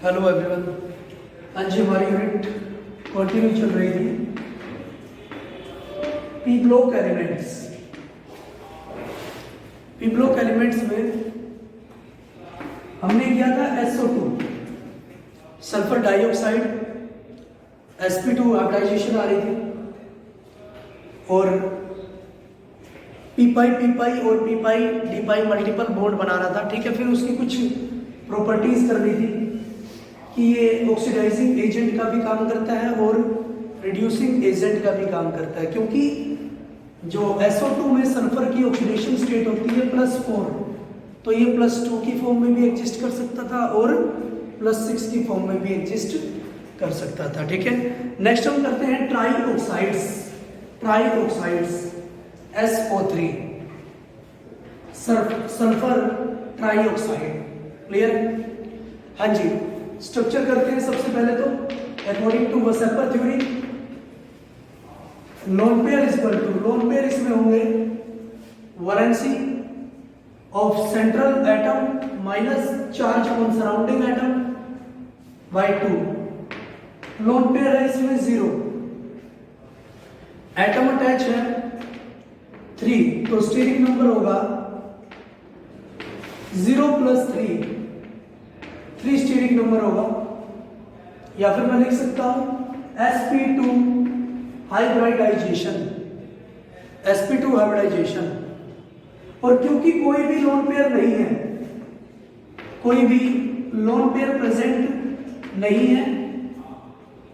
Hello everyone. आज हमारी unit continue चल रही थी P block elements. P block elements में हमने किया था SO2 sulphur dioxide, sp2 hybridisation आ रही थी और पी पाई और डी पाई मल्टीपल बॉन्ड बना रहा था। ठीक है, फिर उसकी कुछ प्रॉपर्टीज करनी थी कि ये ऑक्सीडाइजिंग एजेंट का भी काम करता है और रिड्यूसिंग एजेंट का भी काम करता है, क्योंकि जो SO2 में सल्फर की ऑक्सीडेशन स्टेट होती है +4, तो ये +2 की फॉर्म में भी एग्जिस्ट कर सकता था और +6 की फॉर्म में भी एग्जिस्ट कर सकता था। ठीक है, नेक्स्ट हम करते हैं trioxides SO3 sulphur trioxide. Clear? हाँ जी, स्ट्रक्चर करते हैं सबसे पहले तो according to VSEPR theory lone pair इसमें होंगे valency of central atom minus charge on surrounding atom by 2। Lone pair है इसमें 0, एटम अटैच है 3, तो स्टेरिक नंबर होगा 0 + 3 स्टेरिक नंबर होगा। या फिर मैं लिख सकता हूं sp2 हाइब्रिडाइजेशन। और क्योंकि कोई भी लोन पेयर नहीं है, कोई भी लोन पेयर प्रेजेंट नहीं है,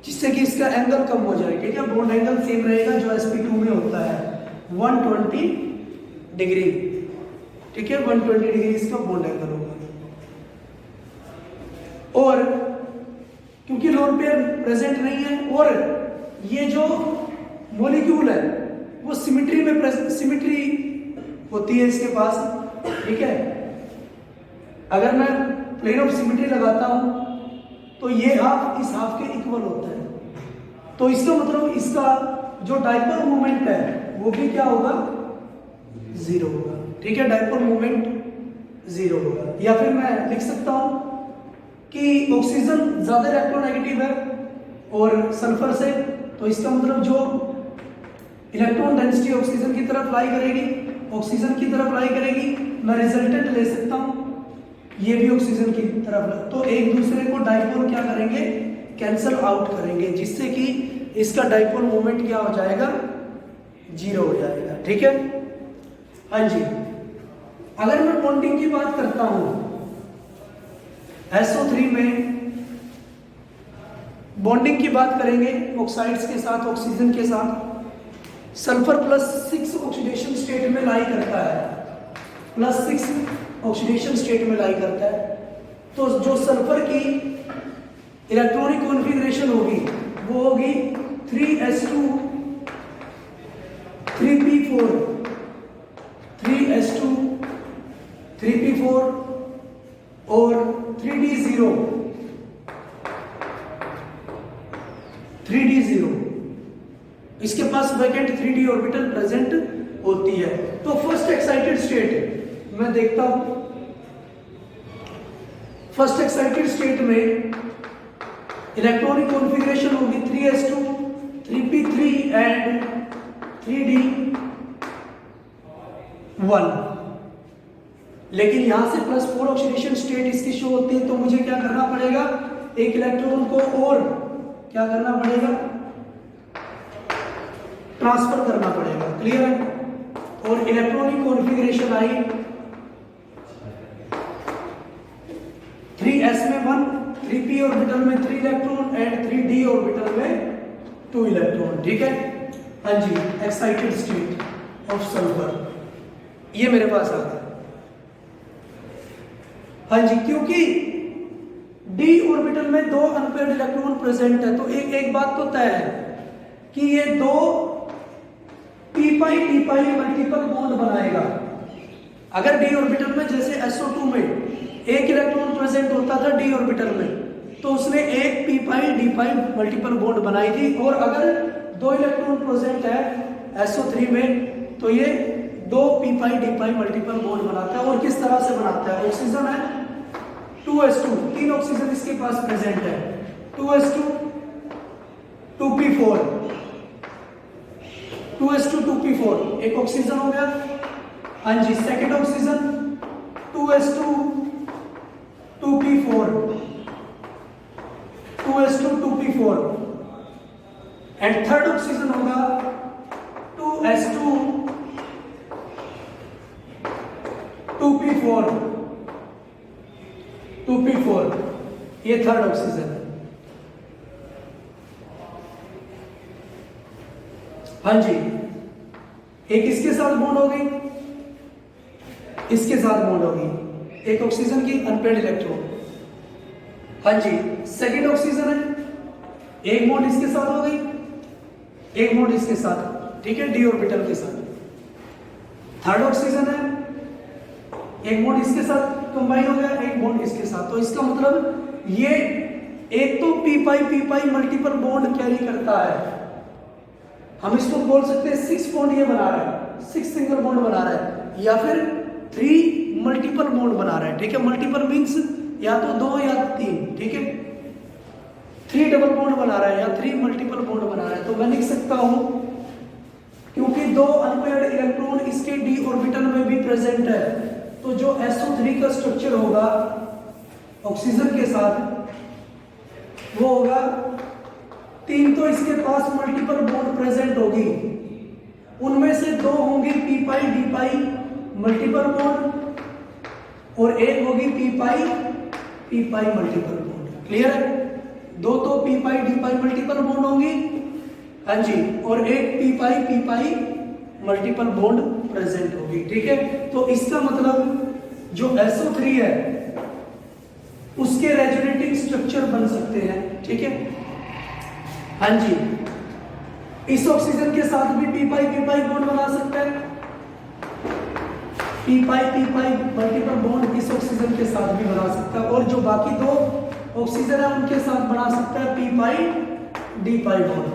जिससे कि इसका एंगल कम हो जाए। ठीक है, बॉन्ड एंगल सेम रहेगा जो sp2 में होता है 120 डिग्री। ठीक है, 120 डिग्री इसका बॉन्ड एंगल होगा। और क्योंकि लोन पेयर प्रेजेंट नहीं है और ये जो मॉलिक्यूल है वो सिमेट्री होती है इसके पास। ठीक है, अगर मैं प्लेन ऑफ सिमेट्री लगाता हूं तो ये हाफ इस हाफ के इक्वल होता है, तो इसका मतलब इसका जो डाइपोल मोमेंट है वो भी क्या होगा, 0 होगा। ठीक है, डाइपोल मोमेंट 0 होगा। या फिर मैं लिख सकता हूं कि ऑक्सीजन ज्यादा इलेक्ट्रोनेगेटिव है और सल्फर से, तो इसका मतलब जो इलेक्ट्रॉन डेंसिटी ऑक्सीजन की तरफ लाई करेगी, मैं रिजल्टेंट ले सकता हूं, ये भी ऑक्सीजन की तरफ, तो एक दूसरे को डाइपोल क्या करेंगे, कैंसल आउट करेंगे, जिससे कि इसका डाइपोल मोमेंट क्या हो जाएगा, 0 हो जाएगा। ठीक है, हाँ जी। अगर मैं बॉन्डिंग की बात करता हूं SO3 में, बॉन्डिंग की बात करेंगे ऑक्साइड्स के साथ, ऑक्सीजन के साथ, सल्फर +6 ऑक्सीडेशन स्टेट में लाई करता है, +6 ऑक्सीडेशन स्टेट में लाई करता है। तो जो सल्फर की इलेक्ट्रॉनिक कॉन्फ़िगरेशन होगी वो होगी 3s2 3p4 3s2 3p4 और 3d0 इसके पास वैकेंट 3d ऑर्बिटल प्रेजेंट होती है। तो फर्स्ट एक्साइटेड स्टेट मैं देखता हूं, फर्स्ट एक्साइटेड स्टेट में इलेक्ट्रॉनिक कॉन्फ़िगरेशन होगी 3s2 3p3 एंड 3d1, लेकिन यहां से +4 ऑक्सीडेशन स्टेट इसकी शो होती है, तो मुझे क्या करना पड़ेगा, एक इलेक्ट्रॉन को और क्या करना पड़ेगा, ट्रांसफर करना पड़ेगा। क्लियर है? और इलेक्ट्रॉनिक कॉन्फ़िगरेशन आई 3s में 1, 3p ऑर्बिटल में 3 इलेक्ट्रॉन एंड 3d ऑर्बिटल में 2 इलेक्ट्रॉन। ठीक है, हाँ जी, एक्साइटेड स्टेट ऑफ सल्फर ये मेरे पास आ गया। हाँ जी, क्योंकि d ऑर्बिटल में 2 अनपेयर्ड इलेक्ट्रॉन प्रेजेंट है, तो एक बात तो तय है कि ये 2 p पाई d पाई मल्टीपल बॉन्ड बनाएगा। अगर d ऑर्बिटल में जैसे SO2 में एक इलेक्ट्रॉन प्रेजेंट होता था d ऑर्बिटल में, तो उसने एक p पाई d पाई मल्टीपल बॉन्ड बनाई थी। और अगर 2 इलेक्ट्रॉन प्रेजेंट है SO3 में, तो ये 2 p पाई d पाई मल्टीपल बॉन्ड बनाता है। और किस तरह से बनाता है, ऑक्सीजन है 2s2, 3 ऑक्सीजन इसके पास प्रेजेंट है, 2s2 2p4, 2s2 2p4 एक ऑक्सीजन हो गया। हाँ जी, second oxygen 2s2 2p4, 2s2 2p4 and third oxygen होगा 2s2 2p4, 2p4 ये थर्ड ऑक्सीजन है। हाँ जी, एक इसके साथ बॉन्ड हो गई, इसके साथ बॉन्ड हो गई, एक ऑक्सीजन की अनपेड इलेक्ट्रॉन। हाँ जी, सेकेंड ऑक्सीजन है, एक बॉन्ड इसके साथ हो गई, एक बॉन्ड इसके साथ, ठीक है, डी ऑर्बिटल के साथ। थर्ड ऑक्सीजन है, एक बॉन्ड इसके साथ कंबाइन हो गया, एक बॉन्ड इसके साथ। तो इसका मतलब ये एक तो पी पाई मल्टीपल बॉन्ड कैरी करता है, हम इसको बोल सकते हैं 6 बॉन्ड ये बना रहा है, 6 सिंगल बॉन्ड बना रहा है, या फिर 3 मल्टीपल बॉन्ड बना रहा है, ठीक है। मल्टीपल मीन्स या तो 2 या 3, ठीक है। 3 डबल बॉन्ड बना रहा है या 3 मल्टीपल बॉन्ड बना रहा है। तो मैं लिख सकता हूं, क्योंकि 2 अनपेयर्ड इलेक्ट्रॉन इसके डी ऑर्बिटल में भी प्रेजेंट है, तो जो SO3 का स्ट्रक्चर होगा ऑक्सीजन के साथ वो होगा 3 तो इसके पास मल्टीपल बॉन्ड प्रेजेंट होगी, उनमें से 2 होंगी पी पाई मल्टीपल बॉन्ड और एक होगी पी पाई मल्टीपल बॉन्ड। क्लियर है? 2 तो पी पाई मल्टीपल बॉन्ड होंगी, हाँ जी, और एक पी पाई मल्टीपल बॉन्ड प्रेजेंट होगी, ठीक है। तो इसका मतलब जो SO3 है उसके रेजोनेटिंग स्ट्रक्चर बन सकते हैं, ठीक है। हाँ जी, इस ऑक्सीजन के साथ भी पी पाई बॉन्ड बना सकते हैं, पी पाई मल्टीपल बॉन्ड इस ऑक्सीजन के साथ भी बना सकता है, और जो बाकी 2 ऑक्सीजन है उनके साथ बना सकता है पी पाई बॉन्ड।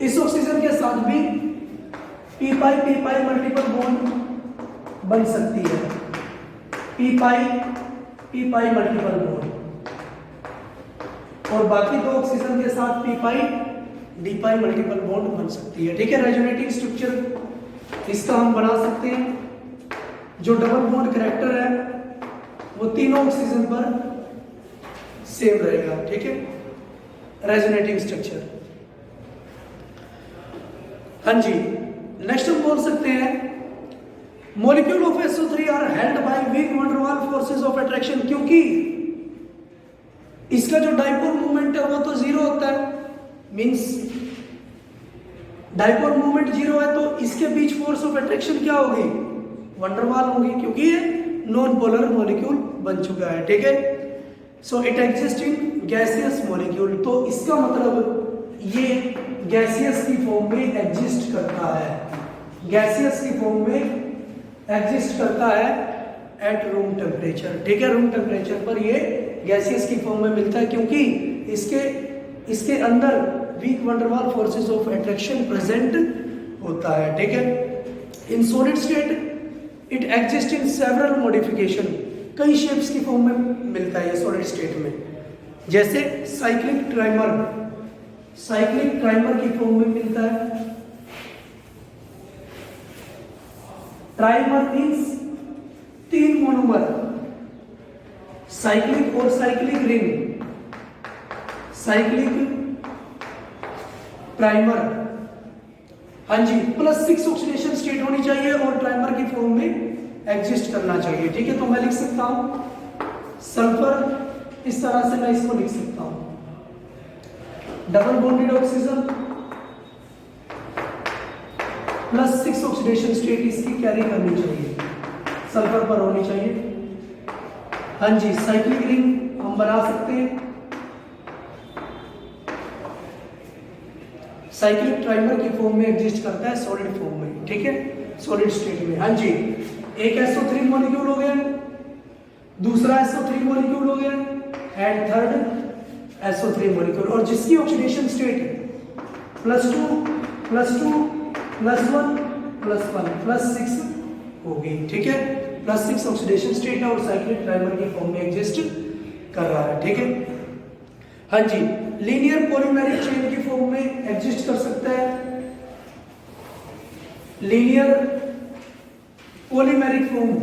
इस ऑक्सीजन के साथ भी पी पाई मल्टीपल बॉन्ड बन सकती है, पी पाई मल्टीपल बॉन्ड, और बाकी 2 ऑक्सीजन के साथ पी पाई मल्टीपल बॉन्ड बन सकती है, ठीक है। रेजोनेटिंग स्ट्रक्चर इसका हम बना सकते हैं। जो डबल बॉन्ड कैरेक्टर है वो तीनों ऑक्सीजन पर सेम रहेगा, ठीक है। रेजोनेटिंग स्ट्रक्चर, हाँ जी। नेक्स्ट हम बोल सकते हैं molecule of SO3 are held by weak van der Waals forces of attraction, क्योंकि इसका जो डाइपोल मूवमेंट है वो तो 0 होता है, मींस डाइपोल मूवमेंट 0 है, तो इसके बीच फोर्स ऑफ अट्रैक्शन क्या होगी? वैन डर वाल होगी, क्योंकि ये नॉन पोलर मॉलिक्यूल बन चुका है, ठीक है। So it exist in gaseous molecule, तो इसका मतलब ये गैसियस की फॉर्म में एग्जिस्ट करता है, गैसियस की फॉर्म में एग्जिस्ट करता है एट रूम टेम्परेचर, ठीक है। रूम टेम्परेचर पर ये गैसियस की फॉर्म में मिलता है, क्योंकि इसके अंदर weak van der Waals forces of attraction present होता है, ठीक है। In solid state it exist in several modification, कई शेप्स की फॉर्म में मिलता है ये सॉलिड स्टेट में, जैसे साइक्लिक ट्राइमर की फॉर्म में मिलता है। ट्राइमर मीन्स 3 मोनोमर, साइक्लिक और साइक्लिक रिंग, साइक्लिक ट्राइमर, हाँ जी, प्लस 6 ऑक्सीडेशन स्टेट होनी चाहिए और ट्राइमर की फॉर्म में एग्जिस्ट करना चाहिए, ठीक है। तो मैं लिख सकता हूं सल्फर, इस तरह से मैं इसको लिख सकता हूं, double bonded oxygen plus 6 oxidation state इसकी कैरी करनी चाहिए, सल्फर पर होनी चाहिए। हाँ जी, साइक्लिक रिंग हम बना सकते हैं, साइक्लिक ट्राइमर की फॉर्म में एग्जिस्ट करता है सॉलिड फॉर्म में, ठीक है, सॉलिड स्टेट में। हाँ जी, एक SO3 मॉलिक्यूल हो गया, दूसरा SO3 मॉलिक्यूल हो गया एंड थर्ड SO3 मॉलिक्यूल, और जिसकी ऑक्सीडेशन स्टेट +2 +2 +1 +1 +6 होगी, ठीक है। +6 ऑक्सीडेशन स्टेट है और साइक्लिक ट्राइमर की फॉर्म में एग्जिस्ट कर रहा है, ठीक है। हाँ जी, लीनियर पॉलीमेरिक चेन की फॉर्म में एग्जिस्ट कर सकता है, लीनियर पॉलीमेरिक फॉर्म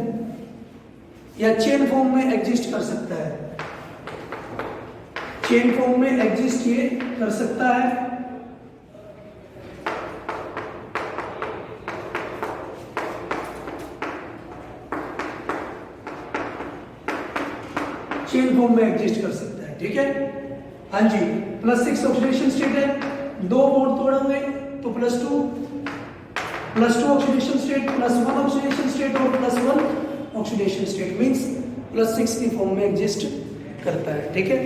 या चेन फॉर्म में एग्जिस्ट कर सकता है, चेन फॉर्म में एग्जिस्ट ये कर सकता है। चेन फॉर्म में एग्जिस्ट कर सकता है, ठीक है। हाँ जी, +6 ऑक्सीडेशन स्टेट है, 2 बॉन्ड तोड़ोगे तो +2 ऑक्सीडेशन स्टेट, +1 ऑक्सीडेशन स्टेट और +1 ऑक्सीडेशन स्टेट मींस +6 की फॉर्म में एग्जिस्ट करता है, ठीक है।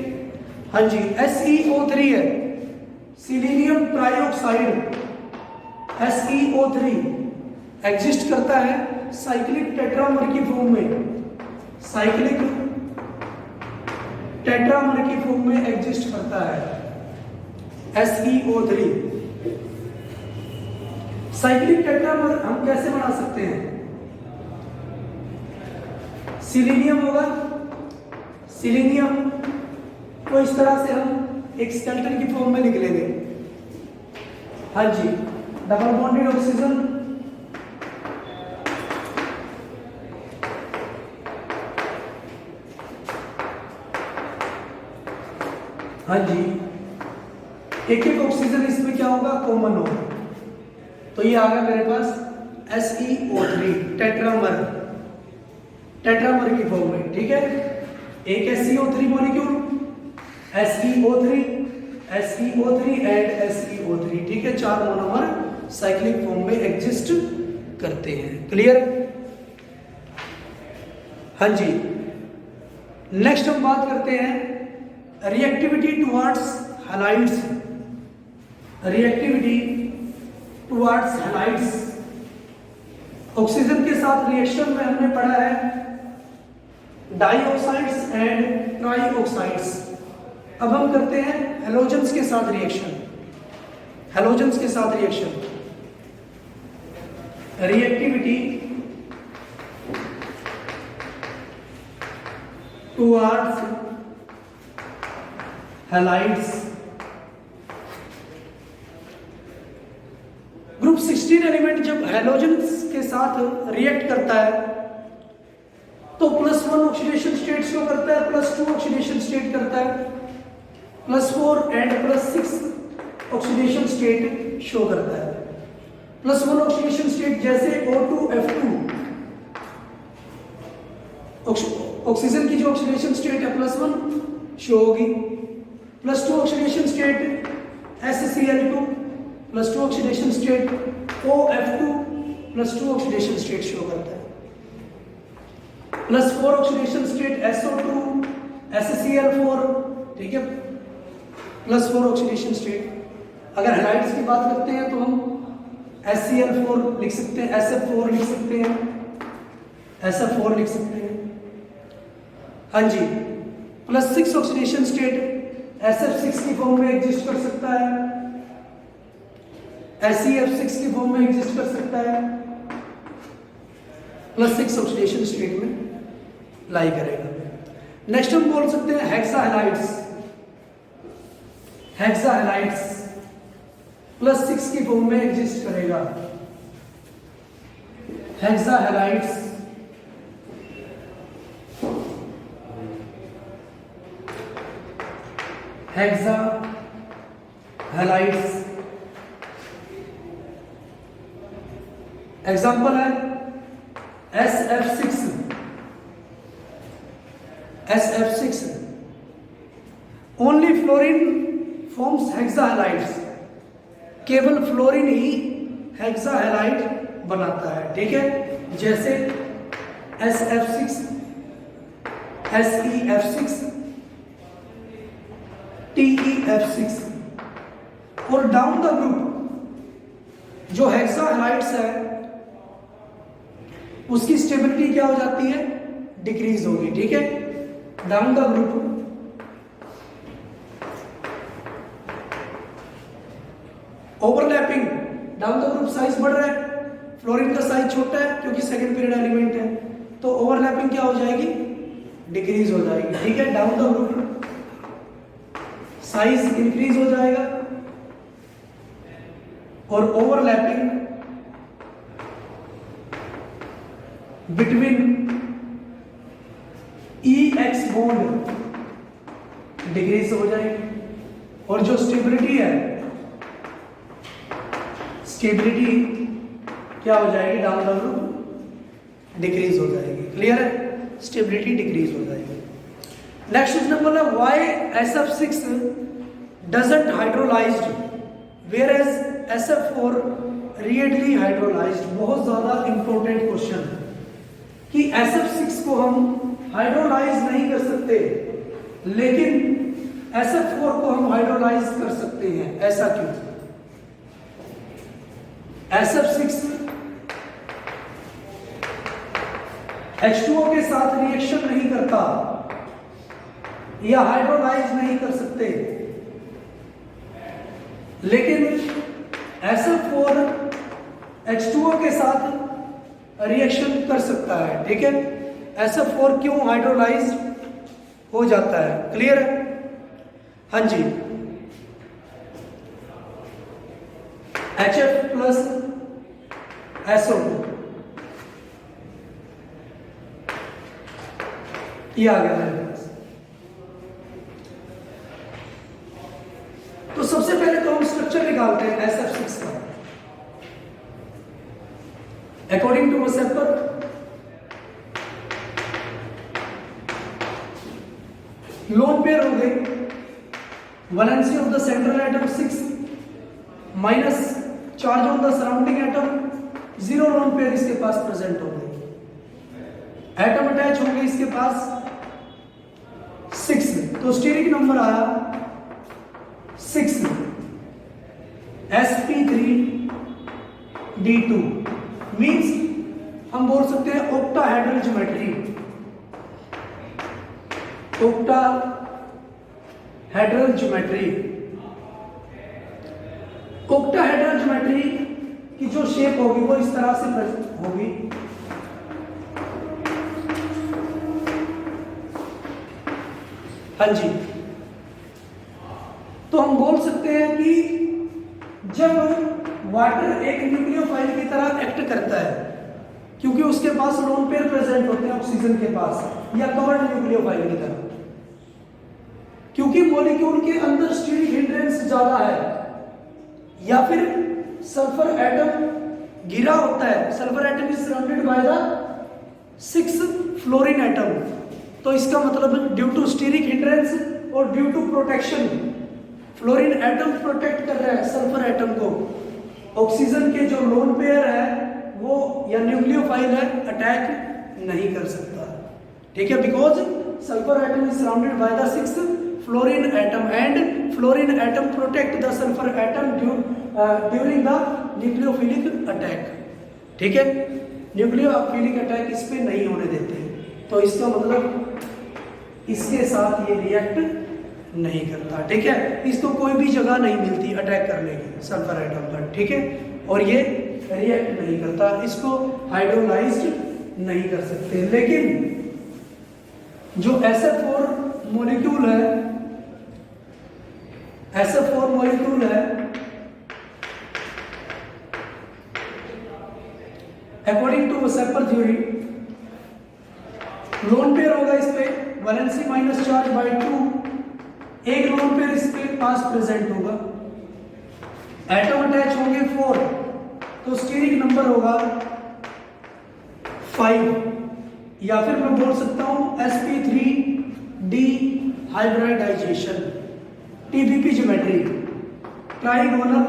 हाँ जी, SeO3 है, सिलीनियम ट्राइऑक्साइड SeO3 एग्जिस्ट करता है साइक्लिक टेट्रामर की फॉर्म में, साइक्लिक टेट्रामर की फॉर्म में एग्जिस्ट करता है SeO3। साइक्लिक टेट्रामर हम कैसे बना सकते हैं? सिलीनियम होगा, सिलीनियम को इस तरह से हम एक स्केलेटन की फॉर्म में लिख लेंगे। हाँ जी, डबल बॉन्डेड ऑक्सीजन, हाँ जी, एक एक ऑक्सीजन इसमें क्या होगा, कॉमन होगा, तो ये आ गया मेरे पास SeO3 टेट्रामर, टेट्रामर की फॉर्म में, ठीक है। एक SeO3 molecule, SeO3 and SeO3, ठीक है, 4 मोनोमर साइक्लिक फॉर्म में एग्जिस्ट करते हैं, क्लियर। हाँ जी, नेक्स्ट हम बात करते हैं reactivity towards halides, reactivity towards halides. Oxygen के साथ रिएक्शन में हमने पढ़ा है डाइऑक्साइड्स एंड ट्राइऑक्साइड्स। अब हम करते हैं हैलोजेंस के साथ रिएक्शन, हैलोजेंस के साथ reaction, reactivity towards halides. Group 16 element जब हैलोजेंस के साथ रिएक्ट करता है तो +1 ऑक्सीडेशन स्टेट शो करता है, +2 ऑक्सीडेशन स्टेट करता है, +4 एंड +6 ऑक्सीडेशन स्टेट शो करता है। +1 ऑक्सीडेशन स्टेट जैसे O2F2, ऑक्सीजन की जो ऑक्सीडेशन स्टेट है +1 शो होगी, +2 oxidation state HCl2, +2 oxidation state OF2, +2 oxidation state show करता है, +4 ऑक्सीडेशन स्टेट SO2 HCl4, ठीक है, +4 ऑक्सीडेशन स्टेट। अगर हैलाइड्स की बात करते हैं तो हम HCl4 लिख सकते हैं, SF4 लिख सकते हैं, SF4 लिख सकते हैं। हाँ जी, +6 ऑक्सीडेशन स्टेट SF6 की फॉर्म में एग्जिस्ट कर सकता है, SeF6 की फॉर्म में एग्जिस्ट कर सकता है, +6 ऑक्सीडेशन स्टेट में लाई करेगा। नेक्स्ट हम बोल सकते हैं हेक्साहैलाइड्स, हेक्साहैलाइड्स +6 की फॉर्म में एग्जिस्ट करेगा, हेक्साहैलाइड्स। हेक्साहैलाइड्स एग्जाम्पल है SF6, SF6 only fluorine forms हेक्साहैलाइड्स, केवल फ्लोरीन ही हेक्साहैलाइड बनाता है, ठीक है। जैसे SF6, SeF6, TeF6 और डाउन द ग्रुप जो हेक्साहैलाइड्स है उसकी स्टेबिलिटी क्या हो जाती है, डिक्रीज होगी, ठीक है। Down the group overlapping, down the group size बढ़ रहा है, फ्लोरीन का साइज छोटा है क्योंकि सेकंड पीरियड एलिमेंट है, तो ओवर ओवरलैपिंग क्या हो जाएगी, डिक्रीज हो जाएगी। ठीक है, down the group size increase हो जाएगा और overlapping between EX bond decrease हो जाएगी और जो स्टेबिलिटी है, स्टेबिलिटी क्या हो जाएगी, डाउन द ग्रुप डिक्रीज हो जाएगी। क्लियर है, स्टेबिलिटी डिक्रीज हो जाएगी। नेक्स्ट क्वेश्चन बोला why SF6 doesn't hydrolysed whereas SF4 readily hydrolysed. बहुत ज्यादा इंपॉर्टेंट क्वेश्चन कि SF6 को हम हाइड्रोलाइज नहीं कर सकते लेकिन SF4 को हम हाइड्रोलाइज कर सकते हैं, ऐसा क्यों? SF6 H2O के साथ रिएक्शन नहीं करता या हाइड्रोलाइज नहीं कर सकते, लेकिन SF4 H2O के साथ रिएक्शन कर सकता है। ठीक है, SF4 क्यों हाइड्रोलाइज हो जाता है? क्लियर है? हाँ जी, HF प्लस SO2 ये आ गया मेरे पास। तो सबसे पहले तो हम स्ट्रक्चर निकालते हैं SF6 का। अकॉर्डिंग टू मोसेप्पर लोन पेयर हो गए, valency of the central atom 6 minus charge on the surrounding atom, 0 lone pair इसके पास प्रेजेंट हो गए। एटम अटैच हो गए इसके पास 6, तो स्टीरिक नंबर आया 6 sp3d2 मींस हम बोल सकते हैं octahedral geometry. Octahedral geometry, octahedral geometry की जो शेप होगी वो इस तरह से होगी। हाँ जी, तो हम बोल सकते हैं कि जब वाटर एक न्यूक्लियोफाइल की तरह एक्ट करता है, क्योंकि उसके पास लोन पेयर प्रेजेंट होते हैं ऑक्सीजन के पास, या कवर्ड न्यूक्लियोफाइल की तरह, क्योंकि मॉलिक्यूल के अंदर स्टीरिक हिंड्रेंस ज्यादा है, या फिर सल्फर एटम घिरा होता है। Sulphur atom is surrounded by the 6 fluorine atom. तो इसका मतलब ड्यू टू स्टीरिक हिंड्रेंस और due to protection, fluorine atom protect कर रहा है सल्फर एटम को। ऑक्सीजन के जो लोन पेयर है वो या न्यूक्लियोफाइल है अटैक नहीं कर सकता। ठीक है, because sulphur atom is surrounded by the 6 fluorine atom and fluorine atom protect the sulphur atom during the nucleophilic attack. ठीक है, न्यूक्लियोफिलिक अटैक इस पे नहीं होने देते, तो इसका मतलब इसके साथ ये रिएक्ट नहीं करता। ठीक है, इसको कोई भी जगह नहीं मिलती अटैक करने की सल्फर एटम पर। ठीक है, और ये रिएक्ट नहीं करता, इसको हाइड्रोलाइज्ड नहीं कर सकते। लेकिन जो SF4 मॉलिक्यूल है, SF4 मॉलिक्यूल है, according to VSEPR theory lone pair होगा इस पे वैलेंसी माइनस चार्ज बाय 2, एक लोन पेयर इसके पास प्रेजेंट होगा। एटम अटैच होंगे 4, तो स्टीरिक नंबर होगा 5, या फिर मैं बोल सकता हूं sp3d hybridisation, TBP geometry, trigonal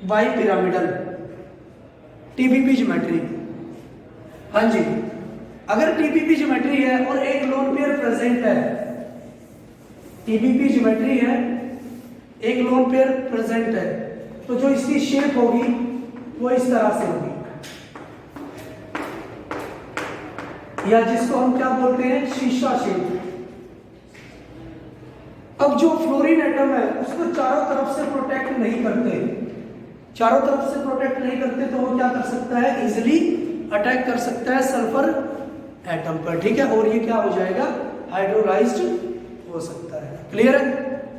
bipyramidal, TBP geometry. हाँ जी, अगर TBP ज्योमेट्री है और एक लोन पेयर प्रेजेंट है, TBP ज्योमेट्री है, एक लोन पेयर प्रेजेंट है, तो जो इसकी शेप होगी वो इस तरह से होगी, या जिसको हम क्या बोलते हैं शीशा शेप। अब जो फ्लोरीन एटम है उसको चारों तरफ से प्रोटेक्ट नहीं करते, चारों तरफ से प्रोटेक्ट नहीं करते, तो वो क्या कर सकता है, इजिली अटैक कर सकता है सल्फर एटम पर, ठीक है। और ये क्या हो जाएगा, हाइड्रोलाइज्ड हो सकता है। क्लियर है?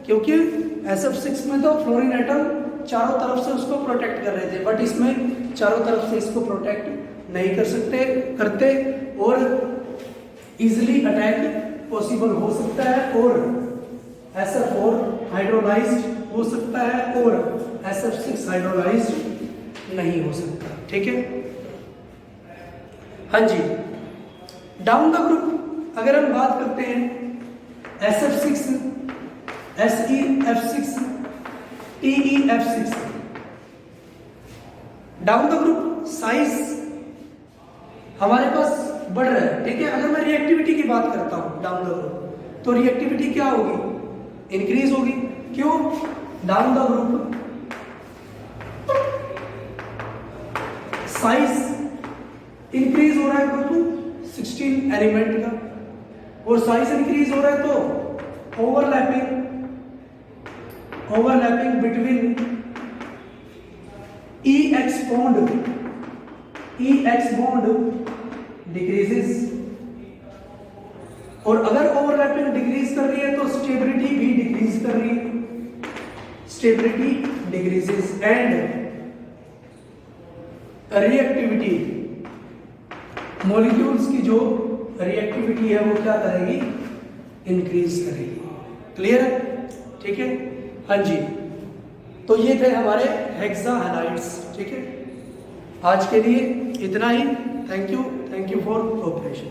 क्योंकि SF6 में तो फ्लोरीन एटम चारों तरफ से उसको प्रोटेक्ट कर रहे थे, बट इसमें चारों तरफ से इसको प्रोटेक्ट नहीं करते और इजिली अटैक पॉसिबल हो सकता है, और SF4 हाइड्रोलाइज्ड हो सकता है और SF6 हाइड्रोलाइज्ड नहीं हो सकता, ठीक है। हाँ जी, डाउन द ग्रुप अगर हम बात करते हैं SF6, SEF6, TEF6, down the group size हमारे पास बढ़ रहा है, ठीक है। अगर मैं रिएक्टिविटी की बात करता हूं डाउन द ग्रुप, तो रिएक्टिविटी क्या होगी, इंक्रीज होगी। क्यों? Down the group size increase हो रहा है ग्रुप 16 एलिमेंट का, और साइज इंक्रीज हो रहा है तो overlapping between EX bond decreases, और अगर ओवरलैपिंग डिक्रीज कर रही है तो स्टेबिलिटी भी डिक्रीज कर रही है, stability decreases, and reactivity, molecules की जो रिएक्टिविटी है वो क्या करेगी, इंक्रीज करेगी। क्लियर है? ठीक है, हाँ जी। तो ये थे हमारे हेक्सा हैलाइड्स, ठीक है। आज के लिए इतना ही। Thank you for cooperation.